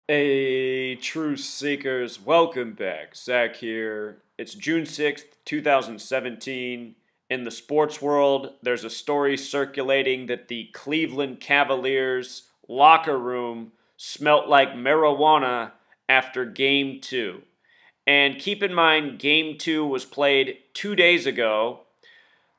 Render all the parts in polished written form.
Hey, True Seekers, welcome back. Zach here. It's June 6th, 2017. In the sports world, there's a story circulating that the Cleveland Cavaliers locker room smelt like marijuana after Game 2. And keep in mind, Game 2 was played 2 days ago.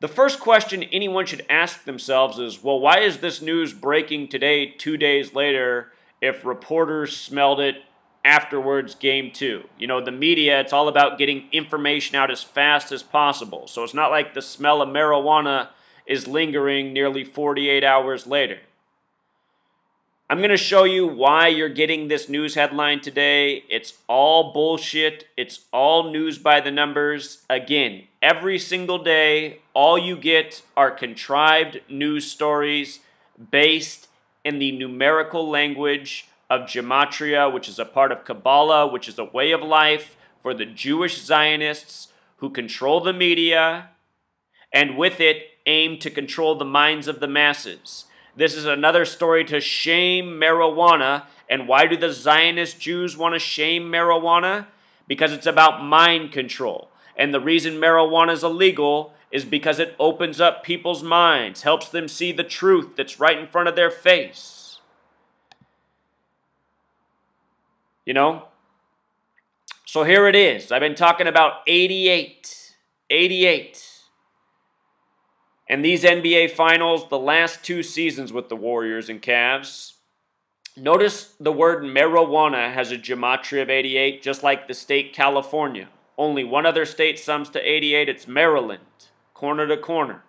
The first question anyone should ask themselves is, well, why is this news breaking today, 2 days later, if reporters smelled it afterwards, Game 2? You know, the media, it's all about getting information out as fast as possible. So it's not like the smell of marijuana is lingering nearly 48 hours later. I'm going to show you why you're getting this news headline today. It's all bullshit. It's all news by the numbers. Again, every single day, all you get are contrived news stories based in the numerical language of gematria, which is a part of Kabbalah, which is a way of life for the Jewish Zionists who control the media and with it aim to control the minds of the masses. This is another story to shame marijuana. And why do the Zionist Jews want to shame marijuana? Because it's about mind control. And the reason marijuana is illegal is because it opens up people's minds, helps them see the truth that's right in front of their face. You know? So here it is. I've been talking about 88. 88. And these NBA Finals, the last two seasons with the Warriors and Cavs, notice the word marijuana has a gematria of 88, just like the state California. Only one other state sums to 88, it's Maryland, corner to corner.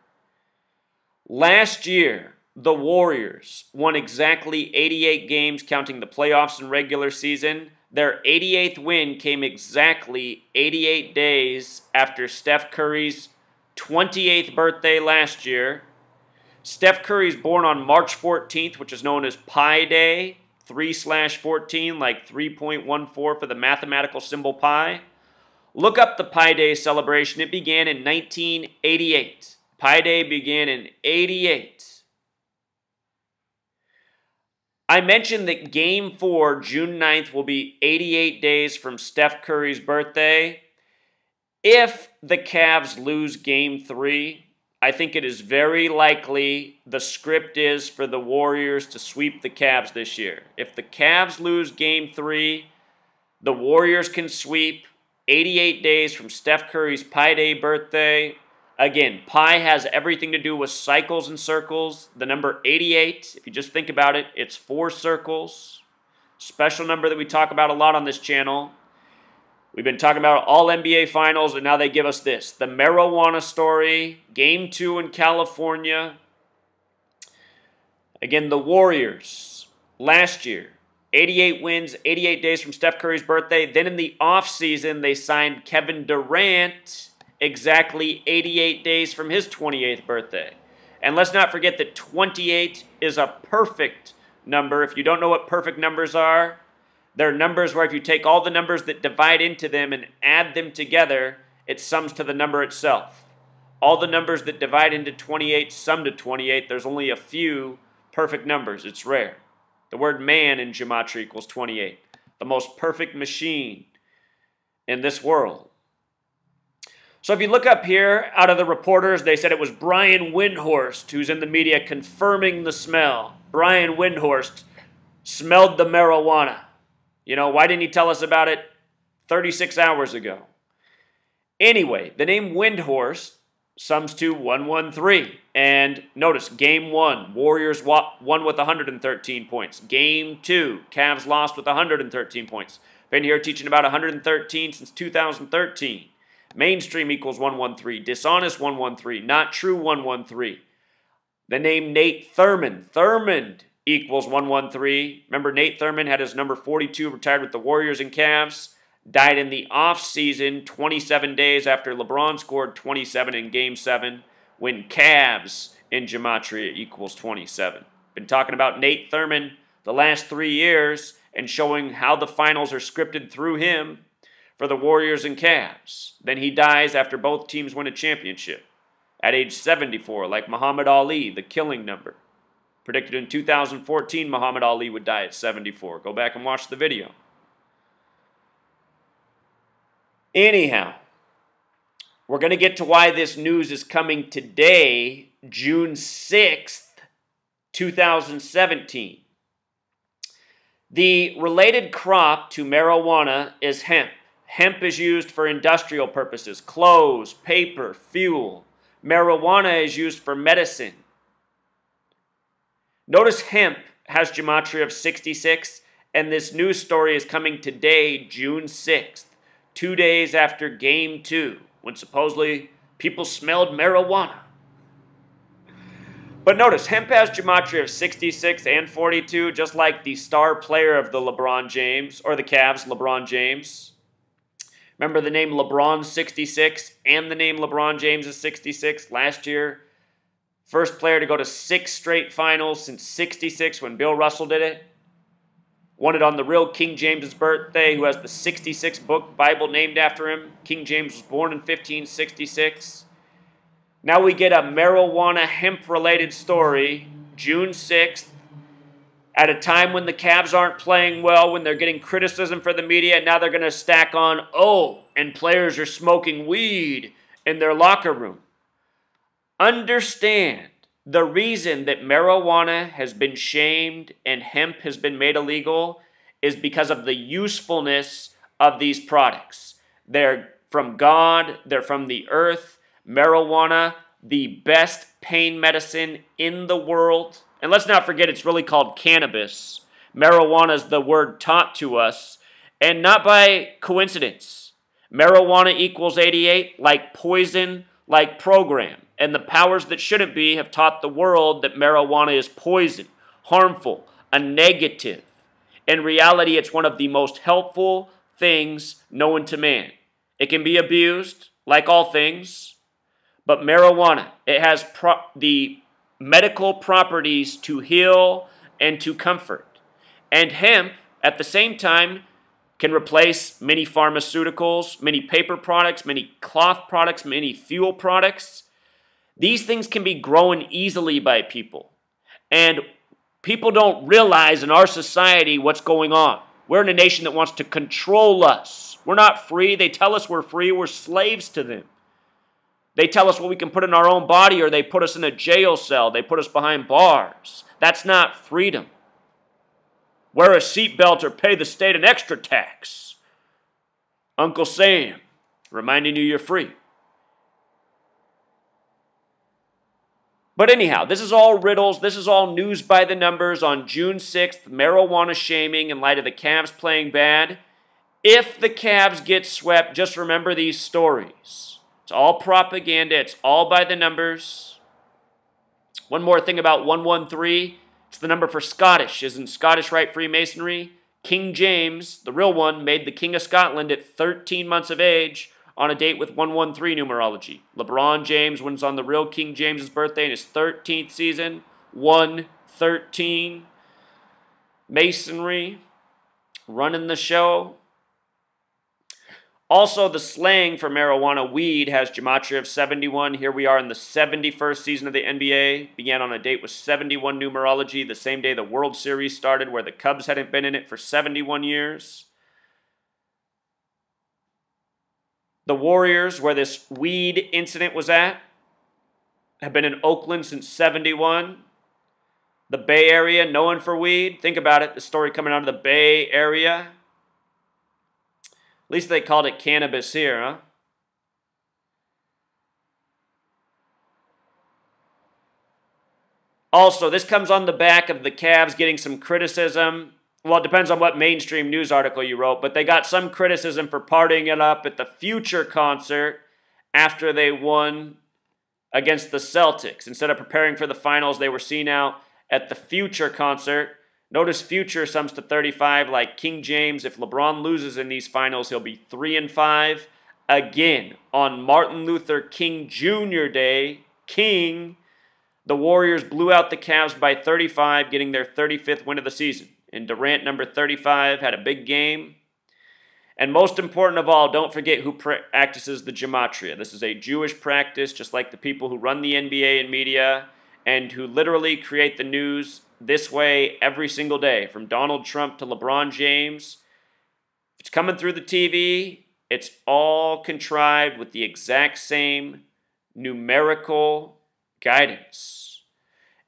Last year, the Warriors won exactly 88 games, counting the playoffs and regular season. Their 88th win came exactly 88 days after Steph Curry's 28th birthday last year. Steph Curry's born on March 14th, which is known as Pi Day, 3/14, like 3.14 for the mathematical symbol pi. Look up the Pi Day celebration. It began in 1988. Pi Day began in 88. I mentioned that Game 4, June 9th, will be 88 days from Steph Curry's birthday. If the Cavs lose Game 3, I think it is very likely the script is for the Warriors to sweep the Cavs this year. If the Cavs lose Game 3, the Warriors can sweep 88 days from Steph Curry's Pi Day birthday. Again, pi has everything to do with cycles and circles. The number 88, if you just think about it, it's 4 circles. Special number that we talk about a lot on this channel. We've been talking about all NBA Finals, and now they give us this. The marijuana story, Game 2 in California. Again, the Warriors, last year, 88 wins, 88 days from Steph Curry's birthday. Then in the offseason, they signed Kevin Durant exactly 88 days from his 28th birthday. And let's not forget that 28 is a perfect number. If you don't know what perfect numbers are, they're numbers where if you take all the numbers that divide into them and add them together, it sums to the number itself. All the numbers that divide into 28 sum to 28. There's only a few perfect numbers. It's rare. The word man in gematria equals 28. The most perfect machine in this world. So if you look up here, out of the reporters, they said it was Brian Windhorst who's in the media confirming the smell. Brian Windhorst smelled the marijuana. You know, why didn't he tell us about it 36 hours ago? Anyway, the name Windhorst sums to 113. And notice, Game 1, Warriors won with 113 points. Game 2, Cavs lost with 113 points. Been here teaching about 113 since 2013. Mainstream equals 113. Dishonest 113. Not true 113. The name Nate Thurmond equals 113. Remember, Nate Thurmond had his number 42 retired with the Warriors and Cavs. Died in the offseason 27 days after LeBron scored 27 in Game 7 when Cavs in gematria equals 27. Been talking about Nate Thurmond the last 3 years and showing how the finals are scripted through him for the Warriors and Cavs. Then he dies after both teams win a championship at age 74, like Muhammad Ali, the killing number. Predicted in 2014 Muhammad Ali would die at 74. Go back and watch the video. Anyhow, we're going to get to why this news is coming today, June 6th, 2017. The related crop to marijuana is hemp. Hemp is used for industrial purposes, clothes, paper, fuel. Marijuana is used for medicine. Notice hemp has gematria of 66, and this news story is coming today, June 6th, 2 days after Game 2, when supposedly people smelled marijuana. But notice, hemp has gematria of 66 and 42, just like the star player of the LeBron James, or the Cavs, LeBron James. Remember the name LeBron 66 and the name LeBron James is 66 last year? First player to go to 6 straight finals since 66 when Bill Russell did it. Won it on the real King James's birthday, who has the 66 book Bible named after him. King James was born in 1566. Now we get a marijuana hemp-related story, June 6th, at a time when the Cavs aren't playing well, when they're getting criticism for the media, and now they're going to stack on, and players are smoking weed in their locker room. Understand the reason that marijuana has been shamed and hemp has been made illegal is because of the usefulness of these products. They're from God, they're from the earth. Marijuana, the best pain medicine in the world. And let's not forget it's really called cannabis. Marijuana is the word taught to us, and not by coincidence. Marijuana equals 88, like poison, like program. And the powers that shouldn't be have taught the world that marijuana is poison, harmful, a negative. In reality, it's one of the most helpful things known to man. It can be abused, like all things, but marijuana, it has the medical properties to heal and to comfort. And hemp, at the same time, can replace many pharmaceuticals, many paper products, many cloth products, many fuel products. These things can be grown easily by people. And people don't realize in our society what's going on. We're in a nation that wants to control us. We're not free. They tell us we're free. We're slaves to them. They tell us what we can put in our own body, or they put us in a jail cell. They put us behind bars. That's not freedom. Wear a seatbelt or pay the state an extra tax. Uncle Sam, reminding you you're free. But anyhow, this is all riddles. This is all news by the numbers on June 6th, marijuana shaming in light of the Cavs playing bad. If the Cavs get swept, just remember these stories. It's all propaganda. It's all by the numbers. One more thing about 113. It's the number for Scottish. Isn't Scottish right Freemasonry? King James, the real one, made the King of Scotland at 13 months of age on a date with 113 numerology. LeBron James wins on the real King James's birthday in his 13th season. 113. Masonry. Running the show. Also, the slang for marijuana, weed, has gematria of 71. Here we are in the 71st season of the NBA. Began on a date with 71 numerology, the same day the World Series started, where the Cubs hadn't been in it for 71 years. The Warriors, where this weed incident was at, have been in Oakland since 71. The Bay Area, known for weed. Think about it, the story coming out of the Bay Area. At least they called it cannabis here, huh? Also, this comes on the back of the Cavs getting some criticism. Well, it depends on what mainstream news article you wrote, but they got some criticism for partying it up at the Future concert after they won against the Celtics. Instead of preparing for the finals, they were seen out at the Future concert. Notice Future sums to 35 like King James. If LeBron loses in these finals, he'll be 3-5. Again, on Martin Luther King Jr. Day, King, the Warriors blew out the Cavs by 35, getting their 35th win of the season. And Durant, number 35, had a big game. And most important of all, don't forget who practices the gematria. This is a Jewish practice, just like the people who run the NBA and media. and who literally create the news this way every single day, from Donald Trump to LeBron James. If it's coming through the TV, it's all contrived with the exact same numerical guidance.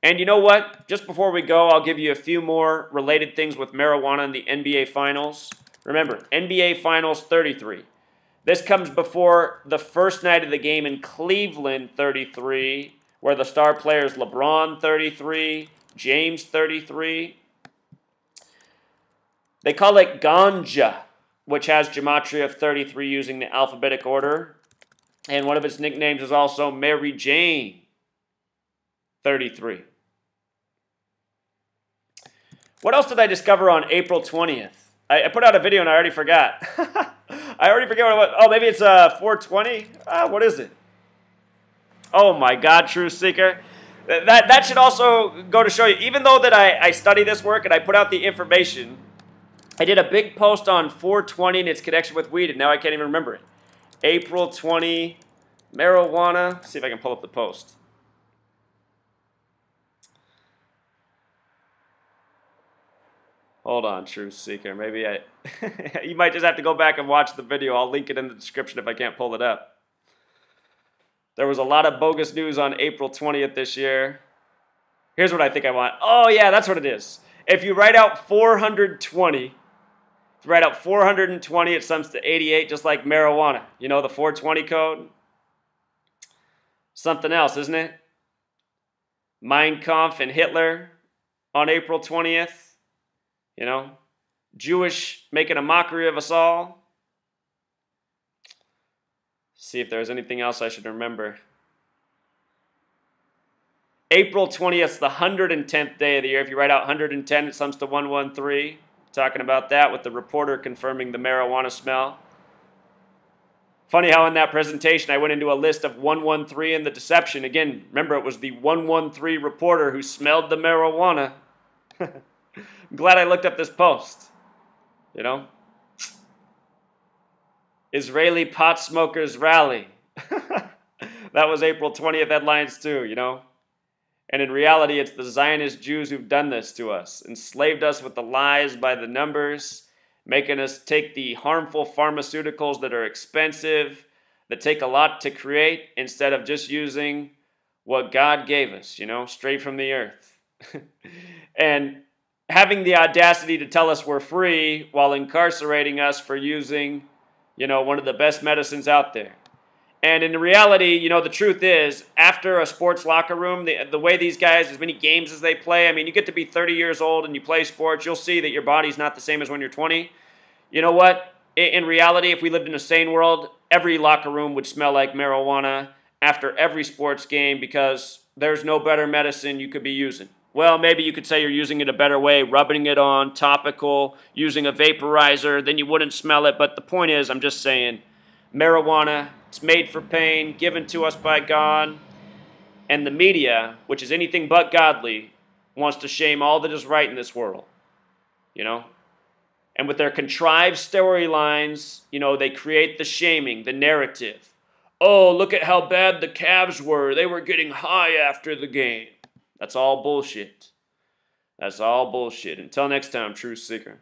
And you know what? Just before we go, I'll give you a few more related things with marijuana in the NBA Finals. Remember, NBA Finals 33. This comes before the first night of the game in Cleveland 33, where the star players LeBron 33, James 33. They call it ganga, which has gematria of 33 using the alphabetic order. And one of its nicknames is also Mary Jane 33. What else did I discover on April 20th? I put out a video and I already forgot. I already forget what it was. Oh, maybe it's 420? What is it? Oh my God, Truth Seeker. That should also go to show you, even though that I study this work and I put out the information, I did a big post on 420 and its connection with weed, and now I can't even remember it. April 20, marijuana. Let's see if I can pull up the post. Hold on, Truth Seeker. Maybe you might just have to go back and watch the video. I'll link it in the description if I can't pull it up. There was a lot of bogus news on April 20th this year. Here's what I think I want. Oh, yeah, that's what it is. If you write out 420, if you write out 420, it sums to 88, just like marijuana. You know the 420 code? Something else, isn't it? Mein Kampf and Hitler on April 20th. You know? Jewish making a mockery of us all. See if there's anything else I should remember. April 20th is the 110th day of the year. If you write out 110, it sums to 113. Talking about that with the reporter confirming the marijuana smell. Funny how in that presentation I went into a list of 113 and the deception. Again, remember it was the 113 reporter who smelled the marijuana. I'm glad I looked up this post. You know? Israeli pot smokers rally. That was April 20th headlines too, you know? And in reality, it's the Zionist Jews who've done this to us, enslaved us with the lies by the numbers, making us take the harmful pharmaceuticals that are expensive, that take a lot to create, instead of just using what God gave us, you know, straight from the earth. And having the audacity to tell us we're free while incarcerating us for using, you know, one of the best medicines out there. And in reality, you know, the truth is, after a sports locker room, the way these guys, as many games as they play, I mean, you get to be 30 years old and you play sports, you'll see that your body's not the same as when you're 20. You know what? In reality, if we lived in a sane world, every locker room would smell like marijuana after every sports game, because there's no better medicine you could be using. Well, maybe you could say you're using it a better way, rubbing it on, topical, using a vaporizer, then you wouldn't smell it. But the point is, I'm just saying, marijuana, it's made for pain, given to us by God. And the media, which is anything but godly, wants to shame all that is right in this world. You know? And with their contrived storylines, you know, they create the shaming, the narrative. Oh, look at how bad the Cavs were. They were getting high after the game. That's all bullshit. That's all bullshit. Until next time, Truth Seeker.